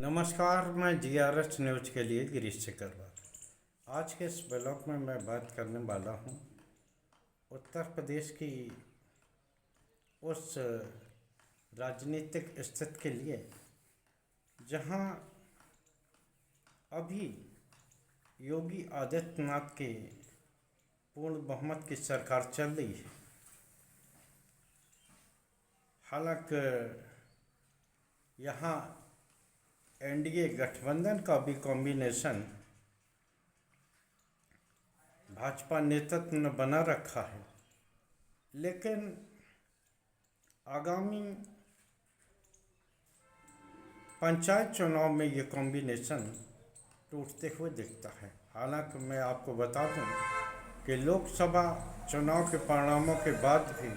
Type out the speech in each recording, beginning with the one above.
नमस्कार, मैं GRS news के लिए गिरीश चक्रवर्ती। आज के इस ब्लॉग में मैं बात करने वाला हूँ उत्तर प्रदेश की उस राजनीतिक स्थिति के लिए जहाँ अभी योगी आदित्यनाथ के पूर्ण बहुमत की सरकार चल रही है। हालांकि यहाँ एनडीए गठबंधन का भी कॉम्बिनेशन भाजपा नेतृत्व ने बना रखा है, लेकिन आगामी पंचायत चुनाव में ये कॉम्बिनेशन टूटते हुए दिखता है। हालांकि मैं आपको बता दूं कि लोकसभा चुनाव के परिणामों के बाद भी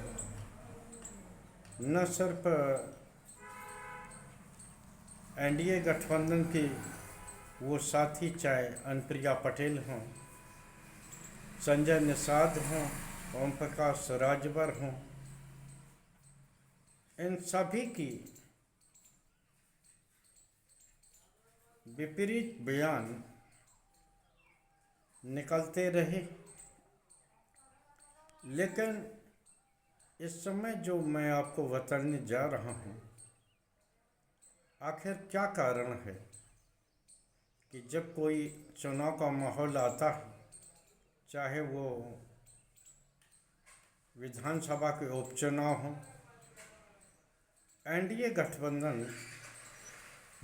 न सिर्फ एनडीए गठबंधन की वो साथी, चाहे अनुप्रिया पटेल हों, संजय निषाद हों, ओम प्रकाश राजभर हों, इन सभी की विपरीत बयान निकलते रहे। लेकिन इस समय जो मैं आपको बताने जा रहा हूँ, आखिर क्या कारण है कि जब कोई चुनाव का माहौल आता है, चाहे वो विधानसभा के उपचुनाव हों, एनडीए गठबंधन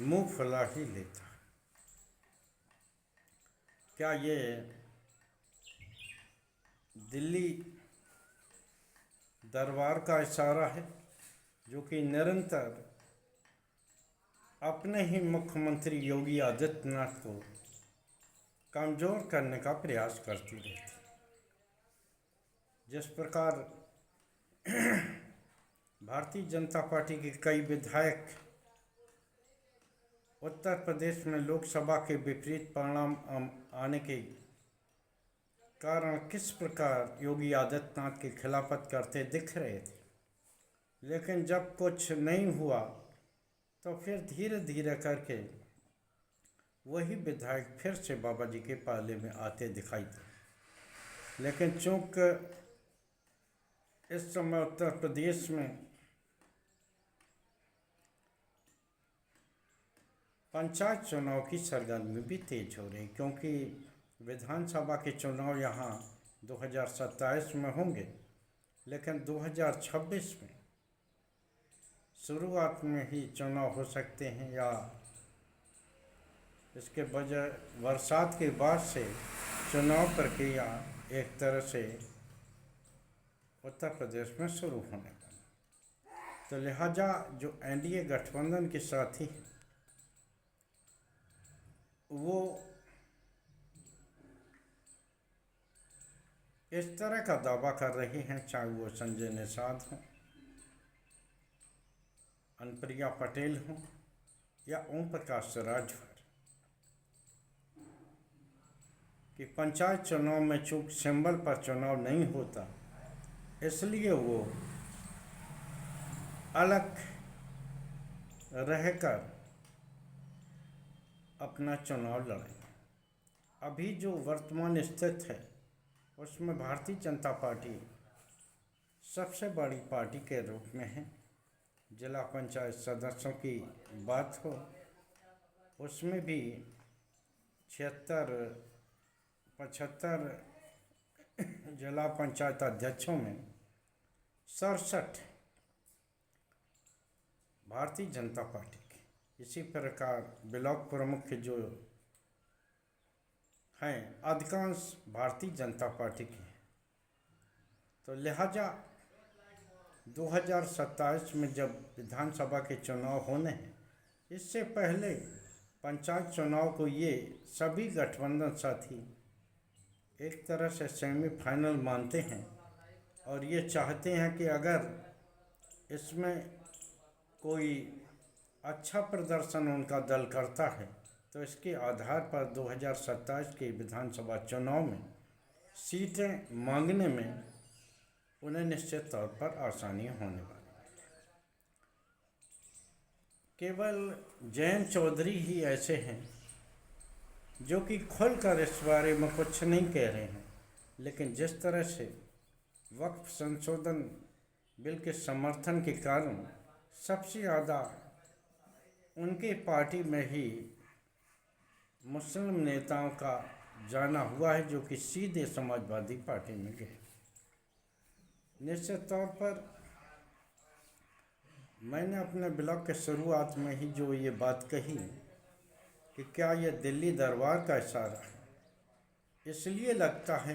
मुंह फुला ही लेता है। क्या ये दिल्ली दरबार का इशारा है, जो कि निरंतर अपने ही मुख्यमंत्री योगी आदित्यनाथ को कमज़ोर करने का प्रयास करती रहती? जिस प्रकार भारतीय जनता पार्टी के कई विधायक उत्तर प्रदेश में लोकसभा के विपरीत परिणाम आने के कारण किस प्रकार योगी आदित्यनाथ की खिलाफत करते दिख रहे थे, लेकिन जब कुछ नहीं हुआ तो फिर धीरे धीरे करके वही विधायक फिर से बाबा जी के पाले में आते दिखाई दे। लेकिन चूंकि इस समय उत्तर प्रदेश में पंचायत चुनाव की सरगर्मी भी तेज हो रही, क्योंकि विधानसभा के चुनाव यहाँ 2027 में होंगे, लेकिन 2026 में शुरुआत में ही चुनाव हो सकते हैं, या इसके बजाय बरसात के बाद से चुनाव प्रक्रिया एक तरह से उत्तर प्रदेश में शुरू होने वाली। तो लिहाजा जो एनडीए गठबंधन के साथी हैं, वो इस तरह का दावा कर रहे हैं, चाहे वो संजय निषाद हों, अनुप्रिया पटेल हों या ओम प्रकाश राजभर, कि पंचायत चुनाव में चूंकि सिंबल पर चुनाव नहीं होता, इसलिए वो अलग रहकर अपना चुनाव लड़ेंगे। अभी जो वर्तमान स्थिति है, उसमें भारतीय जनता पार्टी सबसे बड़ी पार्टी के रूप में है। जिला पंचायत सदस्यों की बात हो, उसमें भी 75 जिला पंचायत अध्यक्षों में 67 भारतीय जनता पार्टी के। इसी प्रकार ब्लॉक प्रमुख जो हैं, अधिकांश भारतीय जनता पार्टी के। तो लिहाजा 2027 में जब विधानसभा के चुनाव होने हैं, इससे पहले पंचायत चुनाव को ये सभी गठबंधन साथी एक तरह से सेमीफाइनल मानते हैं, और ये चाहते हैं कि अगर इसमें कोई अच्छा प्रदर्शन उनका दल करता है, तो इसके आधार पर 2027 के विधानसभा चुनाव में सीटें मांगने में उन्हें निश्चित तौर पर आसानी होने वाली। केवल जयंत चौधरी ही ऐसे हैं जो कि खुलकर इस बारे में कुछ नहीं कह रहे हैं, लेकिन जिस तरह से वक्फ संशोधन बिल के समर्थन के कारण सबसे ज़्यादा उनके पार्टी में ही मुस्लिम नेताओं का जाना हुआ है, जो कि सीधे समाजवादी पार्टी में गए। निश्चित तौर पर मैंने अपने ब्लॉग के शुरुआत में ही जो ये बात कही कि क्या ये दिल्ली दरबार का इशारा है, इसलिए लगता है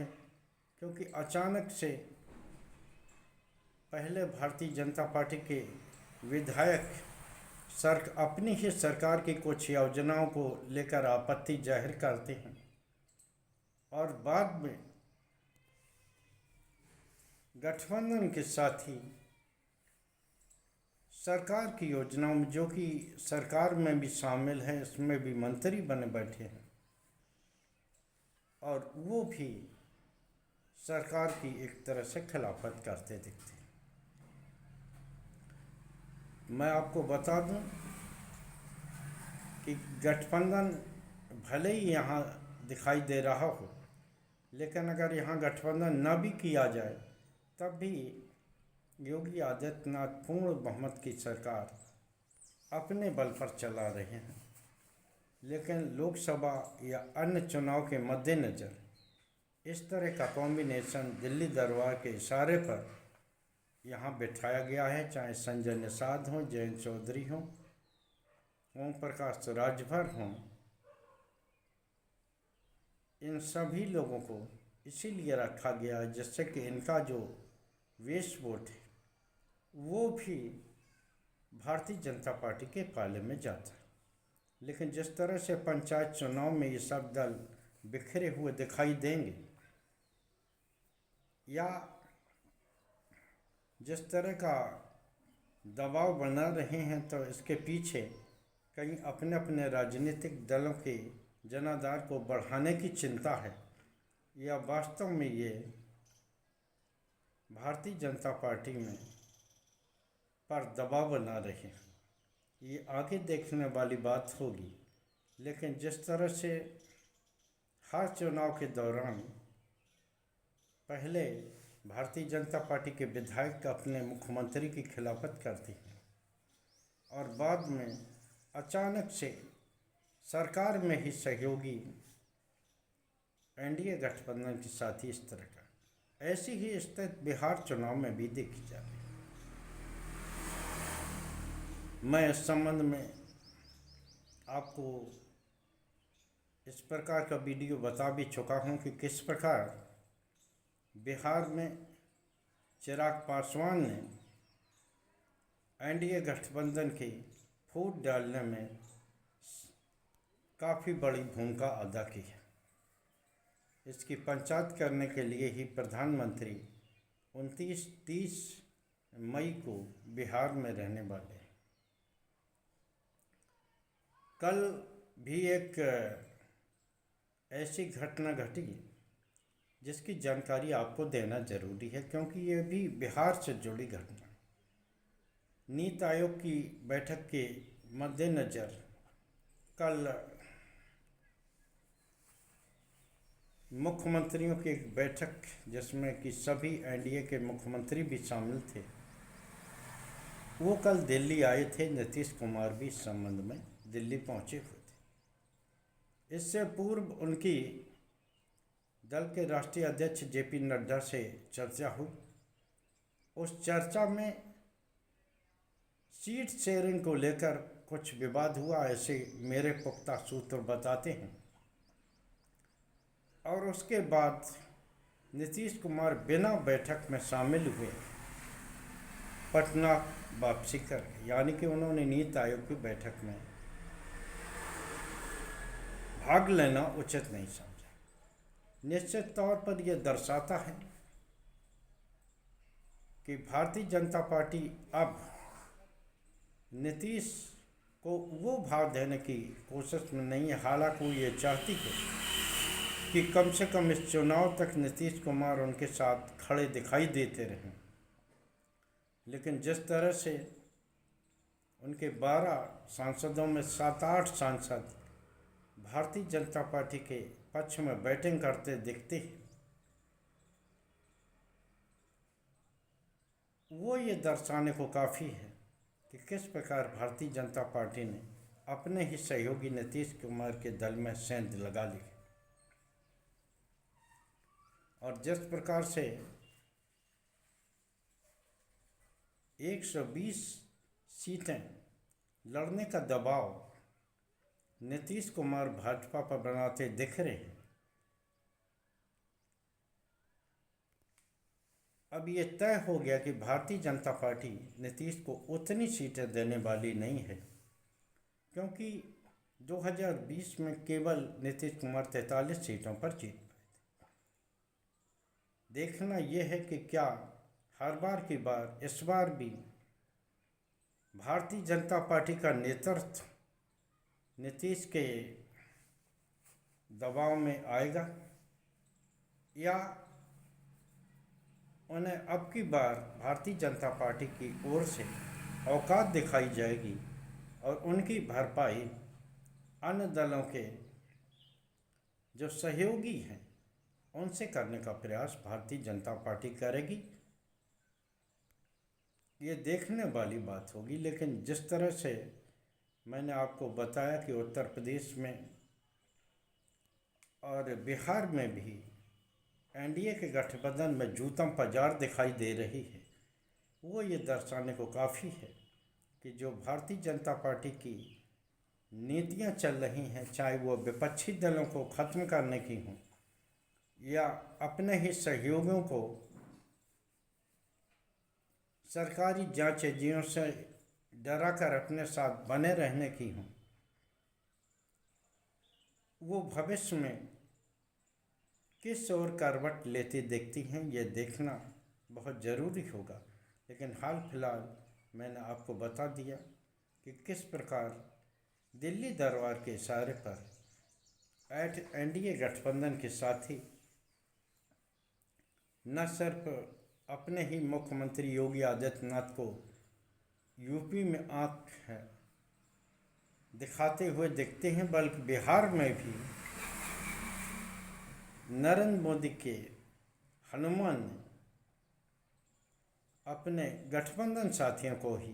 क्योंकि अचानक से पहले भारतीय जनता पार्टी के विधायक अपनी ही सरकार की कुछ योजनाओं को लेकर आपत्ति जाहिर करते हैं और बाद में गठबंधन के साथी सरकार की योजनाओं में, जो कि सरकार में भी शामिल है, इसमें भी मंत्री बने बैठे हैं और वो भी सरकार की एक तरह से खिलाफत करते दिखते हैं। मैं आपको बता दूं कि गठबंधन भले ही यहाँ दिखाई दे रहा हो, लेकिन अगर यहाँ गठबंधन न भी किया जाए तब भी योगी आदित्यनाथ पूर्ण बहुमत की सरकार अपने बल पर चला रहे हैं। लेकिन लोकसभा या अन्य चुनाव के मद्देनज़र इस तरह का कॉम्बिनेशन दिल्ली दरबार के इशारे पर यहाँ बिठाया गया है, चाहे संजय निषाद हों, जयंत चौधरी हों, ओम प्रकाश राजभर हों, इन सभी लोगों को इसीलिए रखा गया है जिससे कि इनका जो वेस्ट वोट है वो भी भारतीय जनता पार्टी के पाले में जाता है। लेकिन जिस तरह से पंचायत चुनाव में ये सब दल बिखरे हुए दिखाई देंगे या जिस तरह का दबाव बना रहे हैं, तो इसके पीछे कहीं अपने अपने राजनीतिक दलों के जनाधार को बढ़ाने की चिंता है या वास्तव में ये भारतीय जनता पार्टी में पर दबाव बना रहे हैं, ये आगे देखने वाली बात होगी। लेकिन जिस तरह से हर चुनाव के दौरान पहले भारतीय जनता पार्टी के विधायक अपने मुख्यमंत्री की खिलाफत करते हैं और बाद में अचानक से सरकार में ही सहयोगी एनडीए गठबंधन के साथी इस तरह का, ऐसी ही स्थिति बिहार चुनाव में भी देखी जा रही है। मैं इस संबंध में आपको इस प्रकार का वीडियो बता भी चुका हूं कि किस प्रकार बिहार में चिराग पासवान ने एनडीए गठबंधन की फूट डालने में काफ़ी बड़ी भूमिका अदा की है। इसकी पंचायत करने के लिए ही प्रधानमंत्री 29-30 मई को बिहार में रहने वाले हैं। कल भी एक ऐसी घटना घटी जिसकी जानकारी आपको देना जरूरी है, क्योंकि ये भी बिहार से जुड़ी घटना। नीति आयोग की बैठक के मद्देनज़र कल मुख्यमंत्रियों की एक बैठक, जिसमें कि सभी एनडीए के मुख्यमंत्री भी शामिल थे, वो कल दिल्ली आए थे। नीतीश कुमार भी इस संबंध में दिल्ली पहुंचे हुए थे। इससे पूर्व उनकी दल के राष्ट्रीय अध्यक्ष जेपी नड्डा से चर्चा हुई। उस चर्चा में सीट शेयरिंग को लेकर कुछ विवाद हुआ, ऐसे मेरे पुख्ता सूत्र बताते हैं। और उसके बाद नीतीश कुमार बिना बैठक में शामिल हुए पटना वापसी कर, यानी कि उन्होंने नीति आयोग की बैठक में भाग लेना उचित नहीं समझा। निश्चित तौर पर यह दर्शाता है कि भारतीय जनता पार्टी अब नीतीश को वो भाव देने की कोशिश में नहीं है। हालांकि वो ये चाहती है कि कम से कम इस चुनाव तक नीतीश कुमार उनके साथ खड़े दिखाई देते रहें, लेकिन जिस तरह से उनके 12 सांसदों में 7-8 सांसद भारतीय जनता पार्टी के पक्ष में बैटिंग करते दिखते हैं। वो ये दर्शाने को काफ़ी है कि किस प्रकार भारतीय जनता पार्टी ने अपने ही सहयोगी नीतीश कुमार के दल में सेंध लगा ली और जिस प्रकार से 120 सीटें लड़ने का दबाव नीतीश कुमार भाजपा पर बनाते दिख रहे हैं। अब ये तय हो गया कि भारतीय जनता पार्टी नीतीश को उतनी सीटें देने वाली नहीं है, क्योंकि 2020 में केवल नीतीश कुमार 43 सीटों पर जीत पाए थे। देखना यह है कि क्या हर बार की बार इस बार भी भारतीय जनता पार्टी का नेतृत्व नीतीश के दबाव में आएगा या उन्हें अब की बार भारतीय जनता पार्टी की ओर से औकात दिखाई जाएगी और उनकी भरपाई अन्य दलों के जो सहयोगी हैं उनसे करने का प्रयास भारतीय जनता पार्टी करेगी। ये देखने वाली बात होगी। लेकिन जिस तरह से मैंने आपको बताया कि उत्तर प्रदेश में और बिहार में भी एनडीए के गठबंधन में जूतम पजार दिखाई दे रही है, वो ये दर्शाने को काफ़ी है कि जो भारतीय जनता पार्टी की नीतियां चल रही हैं, चाहे वो विपक्षी दलों को ख़त्म करने की हों या अपने ही सहयोगियों को सरकारी जांच एजेंसियों से डरा कर अपने साथ बने रहने की हों, वो भविष्य में किस ओर करवट लेती दिखती हैं, ये देखना बहुत ज़रूरी होगा। लेकिन हाल फिलहाल मैंने आपको बता दिया कि किस प्रकार दिल्ली दरबार के इशारे पर एनडीए गठबंधन के साथी न सिर्फ अपने ही मुख्यमंत्री योगी आदित्यनाथ को यूपी में आंख दिखाते हुए दिखते हैं, बल्कि बिहार में भी नरेंद्र मोदी के हनुमान ने अपने गठबंधन साथियों को ही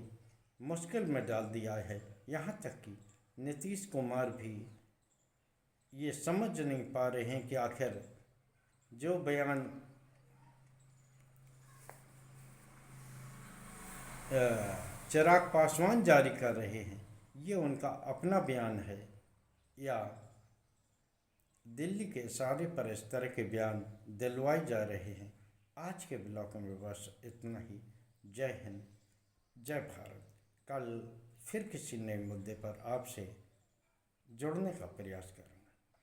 मुश्किल में डाल दिया है। यहाँ तक कि नीतीश कुमार भी ये समझ नहीं पा रहे हैं कि आखिर जो बयान चिराग पासवान जारी कर रहे हैं ये उनका अपना बयान है या दिल्ली के इशारे पर इस तरह के बयान दिलवाए जा रहे हैं। आज के ब्लॉग में बस इतना ही। जय हिंद, जय भारत। कल फिर किसी नए मुद्दे पर आपसे जुड़ने का प्रयास करें।